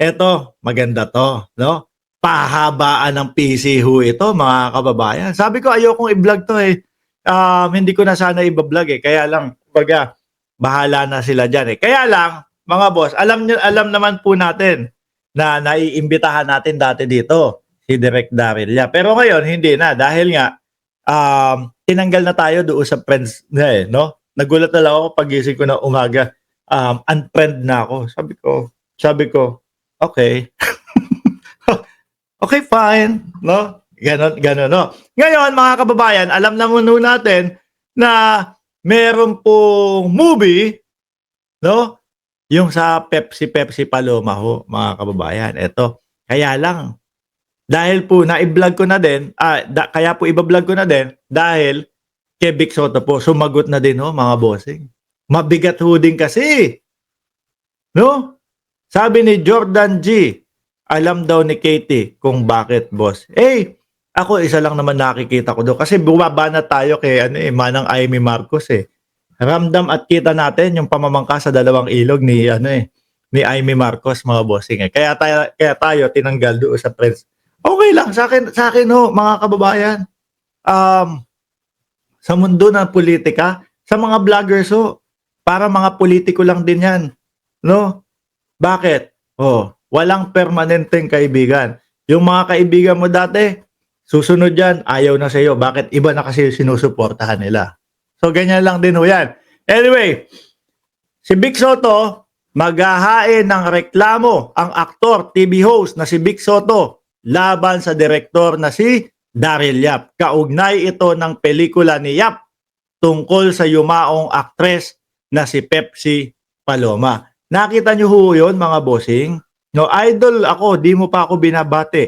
Eto, maganda 'to, 'no? Pahabaan ng PC ho ito, mga kababayan. Sabi ko ayokong i-vlog 'to, eh. Hindi ko na sana iba-vlog, eh, kaya lang kumbaga bahala na sila diyan, eh. Kaya lang, mga boss, alam naman po natin na naiimbitahan natin dati dito si Direk Daryl Yap. Pero ngayon hindi na dahil nga, tinanggal na tayo doon sa friends na, eh, 'no? Nagulat na lang ako paggising ko ng umaga, unfriend na ako. Sabi ko, "Okey." Okay, fine, 'no? Gano'n, 'no? Ngayon, mga kababayan, alam naman ho natin na meron pong movie, 'no, yung sa Pepsi Paloma ho, mga kababayan. Eto, kaya lang dahil po nai-vlog ko na din, kaya po iba-vlog ko na din dahil kay Vic Soto po, sumagot na din ho, mga bossing. Mabigat ho din kasi, 'no? Sabi ni Jordan G, alam daw ni Katie kung bakit, boss. Eh, ako isa lang naman nakikita ko doon kasi bumaba na tayo kay ano, eh, Manang Amy Marcos, eh. Ramdam at kita natin yung pamamangka sa dalawang ilog ni ano, eh, ni Amy Marcos, mga bossing, eh. Kaya tayo tinanggal doon sa friends. Okay lang sa akin ho, mga kababayan. Um, sa mundo ng politika, sa mga vloggers ho, para mga politiko lang din 'yan, 'no? Bakit? Oh, walang permanenteng kaibigan. Yung mga kaibigan mo dati, susunod yan, ayaw na sa'yo. Bakit? Iba na kasi yung sinusuportahan nila. So, ganyan lang din ho yan. Anyway, si Vic Soto, maghahain ng reklamo ang aktor, TV host na si Vic Soto laban sa direktor na si Daryl Yap. Kaugnay ito ng pelikula ni Yap tungkol sa yumaong aktres na si Pepsi Paloma. Nakita niyo ho yun, mga bossing? No, idol ako, di mo pa ako binabati.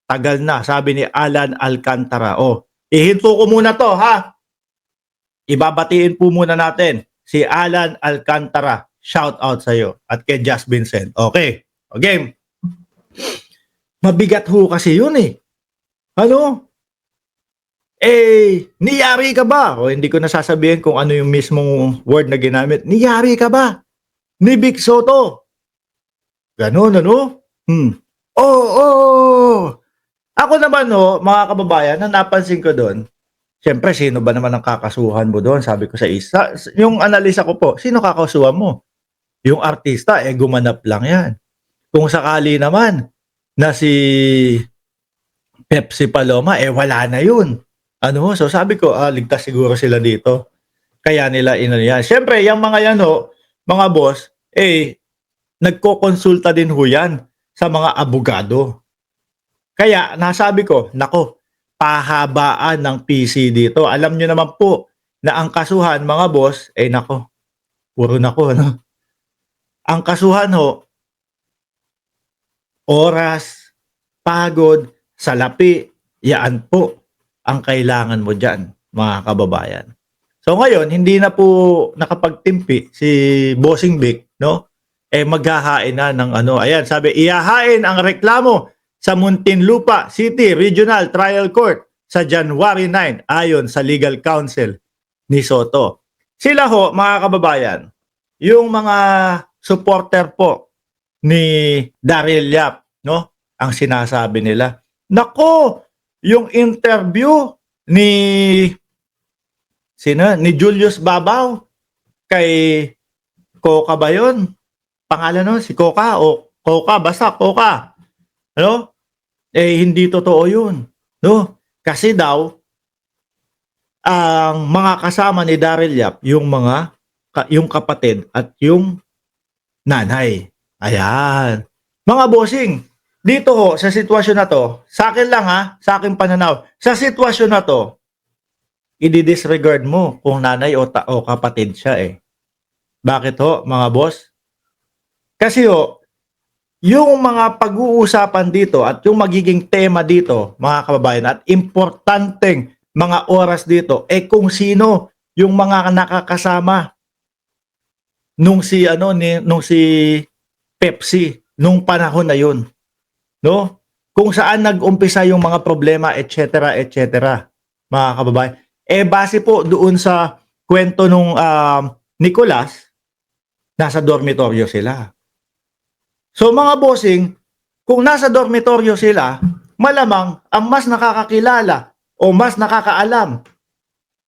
Tagal na, sabi ni Alan Alcantara. Oh, ihinto ko muna to, ha? Ibabatiin po muna natin si Alan Alcantara. Shout out sa iyo at kay Just Vincent. Okay. O game. Mabigat ho kasi yun, eh. Ano? Eh, niyari ka ba? O hindi ko nasasabihin kung ano yung mismong word na ginamit. Niyari ka ba? Ni Vic Soto. Gano'n, ano? Oo. Ako naman, no, mga kababayan, ang napansin ko doon, siyempre, sino ba naman ang kakasuhan mo doon? Sabi ko sa isa, yung analisa ko po, sino kakasuhan mo? Yung artista, eh, gumanap lang yan. Kung sakali naman na si Pepsi Paloma, eh, wala na yun. Ano, so sabi ko, ligtas siguro sila dito. Kaya nila inano yan. Siyempre, yung mga yan, ho, mga boss, eh, nagkokonsulta din ho yan sa mga abogado. Kaya nasabi ko, nako, pahabaan ng PC dito. Alam nyo naman po na ang kasuhan, mga boss, eh nako, puro nako, no? Ang kasuhan ho, oras, pagod, salapi, yan po ang kailangan mo dyan, mga kababayan. So ngayon, hindi na po nakapagtimpi si Bossing Vic, no? Eh maghahain na ng ano. Ayan, sabi, ihahain ang reklamo sa Muntinlupa City Regional Trial Court sa January 9 ayon sa legal counsel ni Soto. Sila ho, mga kababayan, yung mga supporter po ni Daryl Yap, no? Ang sinasabi nila, nako, yung interview ni ni Julius Babaw kay Coca ba yun? Pangalan nun, si Coca o Coca, basta Coca. Ano? Eh, hindi totoo yun. No? Kasi daw, ang mga kasama ni Daryl Yap, yung kapatid at yung nanay. Ayan. Mga bossing, dito ho, sa sitwasyon na to, sa akin lang ha, sa aking pananaw, sa sitwasyon na to, i-disregard mo kung nanay o kapatid siya, eh. Bakit ho, mga boss? Kasi ho, yung mga pag-uusapan dito at yung magiging tema dito, mga kababayan, at importanteng mga oras dito, eh kung sino yung mga nakakasama nung si Pepsi nung panahon na yun, no? Kung saan nag-umpisa yung mga problema, etc., etc., mga kababayan. Eh base po doon sa kwento nung Nicolas, nasa dormitoryo sila. So mga bossing, kung nasa dormitoryo sila, malamang ang mas nakakakilala o mas nakakaalam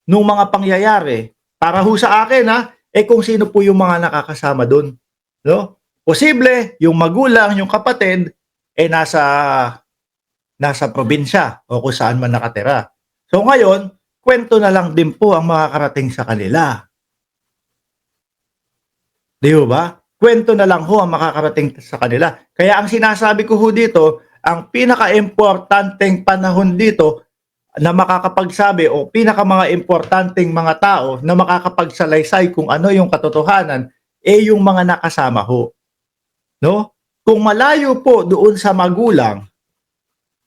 nung mga pangyayari para ho sa akin kung sino po yung mga nakakasama doon, no? Posible yung magulang, yung kapatid nasa probinsya o kung saan man nakatira. So ngayon, kwento na lang din po ang makakarating sa kanila. Di ba? Kwento na lang ho ang makakarating sa kanila. Kaya ang sinasabi ko ho dito, ang pinaka-importanteng panahon dito na makakapagsabi o pinaka mga importanteng mga tao na makakapagsalaysay kung ano yung katotohanan yung mga nakasama ho. No? Kung malayo po doon sa magulang,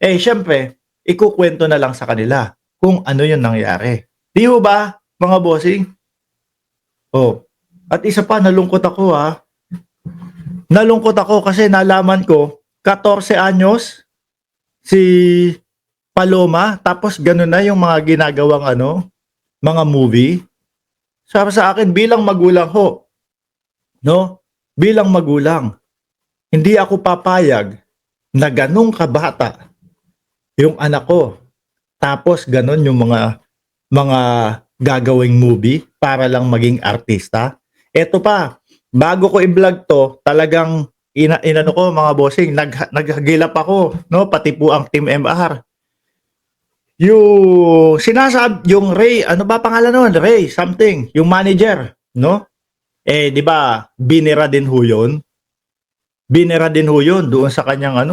syempre, ikukwento na lang sa kanila kung ano yung nangyari. Di ho ba, mga bossing? Oh. At isa pa, nalungkot ako Nalungkot ako kasi nalaman ko, 14 anyos, si Paloma, tapos ganun na yung mga ginagawang mga movie. Sabi sa akin, bilang magulang ho, no? Bilang magulang, hindi ako papayag na ganung kabata yung anak ko. Tapos ganun yung mga gagawing movie para lang maging artista. Eto pa, bago ko i-vlog to, talagang inano ko mga bossing, naghagilap ako, no? Pati po ang Team MR. Yung Ray, ano ba pangalan nun? Ray something, yung manager, no? Di ba, binira din ho yun? Binira din ho yun doon sa kanyang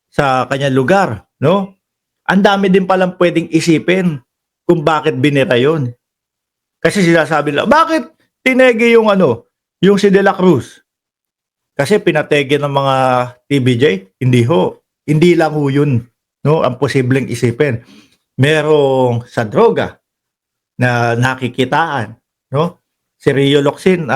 sa kanyang lugar, no? Ang dami din palang pwedeng isipin kung bakit binira yun. Kasi sinasabi nila, bakit tinegi yung yung si De La Cruz? Kasi pinatege ng mga TVJ? Hindi ho. Hindi lang ho yun, no? Ang posibleng isipin. Merong sa droga na nakikitaan, no? Si Rio Locsin,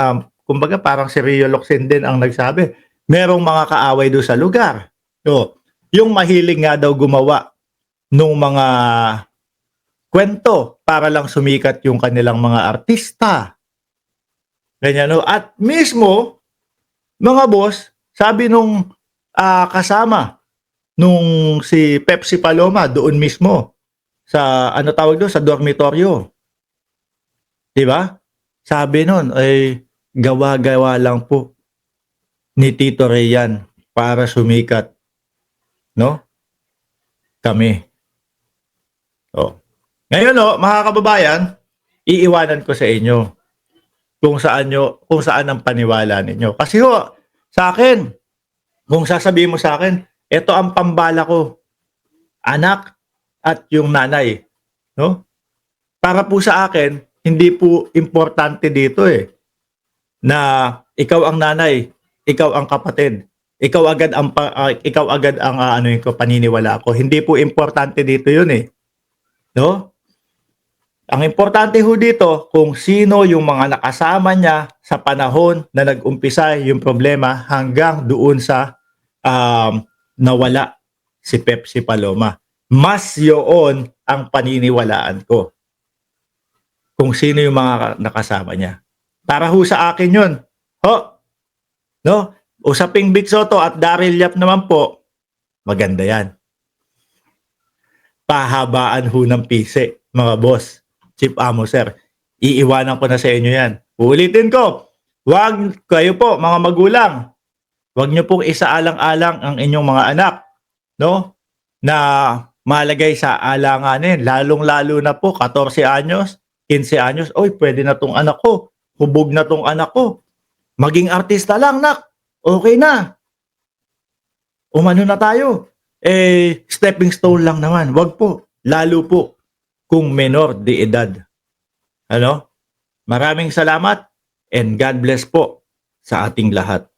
kumbaga parang si Rio Locsin din ang nagsabi. Merong mga kaaway doon sa lugar. No? Yung mahilig nga daw gumawa nung mga kwento para lang sumikat yung kanilang mga artista. Ganyan, no? At mismo, mga boss, sabi nung kasama nung si Pepsi Paloma doon mismo sa tawag doon sa dormitoryo. 'Di ba? Sabi noon ay gawa-gawa lang po ni Tito Ray yan para sumikat, no? Kami. Oh. Ngayon mga kababayan, iiwanan ko sa inyo kung saan ang paniwala ninyo. Kasi sa akin, kung sasabihin mo sa akin, ito ang pambala ko, anak at yung nanay, no? Para po sa akin, hindi po importante dito na ikaw ang nanay, ikaw ang kapatid, ikaw agad ang paniniwala ko. Hindi po importante dito 'yun no? Ang importante ho dito kung sino yung mga nakasama niya sa panahon na nag-umpisa yung problema hanggang doon sa nawala si Pepsi Paloma. Mas yun ang paniniwalaan ko. Kung sino yung mga nakasama niya. Para ho sa akin yun. No? Usaping Vic Soto at Daryl Yap naman po, maganda yan. Pahabaan ho ng pisi, mga boss. Chief Amo, sir. Iiwanan ko na sa inyo yan. Uulitin ko, wag kayo po, mga magulang, wag nyo pong isaalang-alang ang inyong mga anak, no? Na malagay sa alanganin, lalong-lalo na po, 14 anyos, 15 anyos, oy, pwede na tong anak ko, hubog na tong anak ko, maging artista lang, nak, okay na. Umano na tayo. Stepping stone lang naman, wag po, lalo po, kung menor de edad. Maraming salamat and God bless po sa ating lahat.